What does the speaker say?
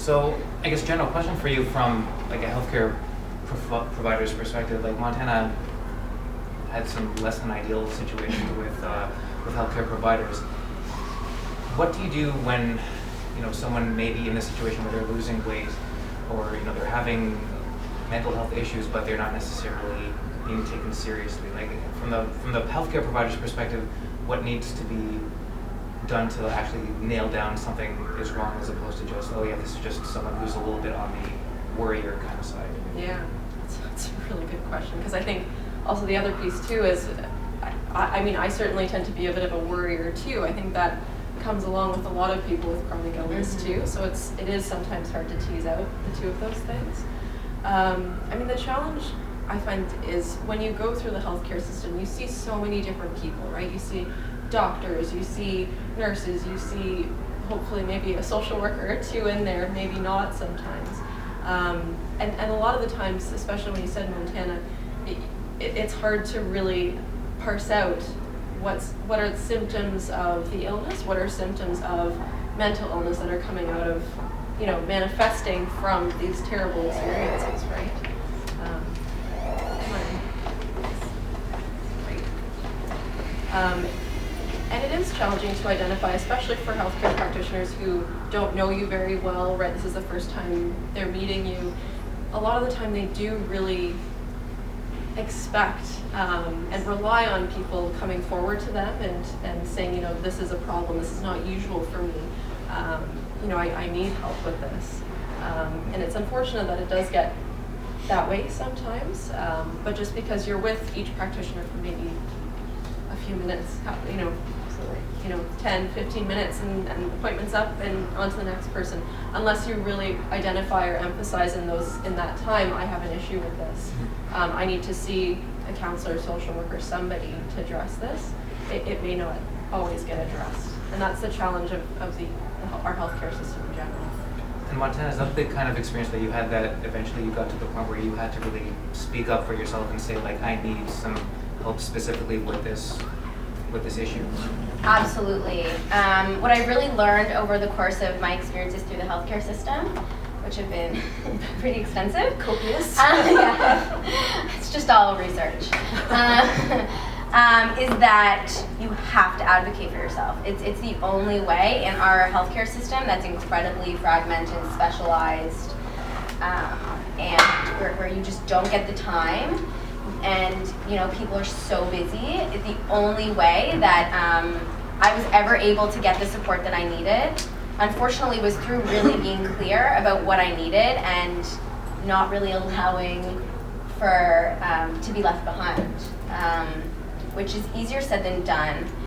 So I guess, Jenna, a question for you from like a healthcare provider's perspective. Like Montana had some less than ideal situations with healthcare providers. What do you do when someone may be in a situation where they're losing weight, or they're having mental health issues, but they're not necessarily being taken seriously? Like from the healthcare provider's perspective, what needs to be done to actually nail down something is wrong, as opposed to just, oh yeah, this is just someone who's a little bit on the worrier kind of side? Yeah, that's a really good question, because I think also the other piece too is, I mean, I certainly tend to be a bit of a worrier too. I think that comes along with a lot of people with chronic illness too, so it is sometimes hard to tease out the two of those things. I mean, the challenge I find is when you go through the healthcare system, you see so many different people, right? You see doctors, you see nurses, you see hopefully maybe a social worker or two in there, maybe not sometimes. And a lot of the times, especially when you said Montana, it's hard to really parse out what are the symptoms of the illness, what are symptoms of mental illness that are coming out of, manifesting from these terrible experiences, right? And it is challenging to identify, especially for healthcare practitioners who don't know you very well, right? This is the first time they're meeting you. A lot of the time they do really expect and rely on people coming forward to them and saying, this is a problem, this is not usual for me, I need help with this. And it's unfortunate that it does get that way sometimes, but just because you're with each practitioner for maybe a few minutes, 10, 15 minutes and appointments up and on to the next person, unless you really identify or emphasize in that time, I have an issue with this. I need to see a counselor, social worker, somebody to address this. It may not always get addressed. And that's the challenge of our healthcare system in general. And Montana, is that the kind of experience that you had, that eventually you got to the point where you had to really speak up for yourself and say, like, I need some help specifically with this issue? Absolutely. What I really learned over the course of my experiences through the healthcare system, which have been pretty extensive. Copious. Yeah. It's just all research. Is that you have to advocate for yourself. It's the only way in our healthcare system that's incredibly fragmented, specialized, and where you just don't get the time. And people are so busy. It's the only way that I was ever able to get the support that I needed. Unfortunately, was through really being clear about what I needed and not really allowing for to be left behind, which is easier said than done.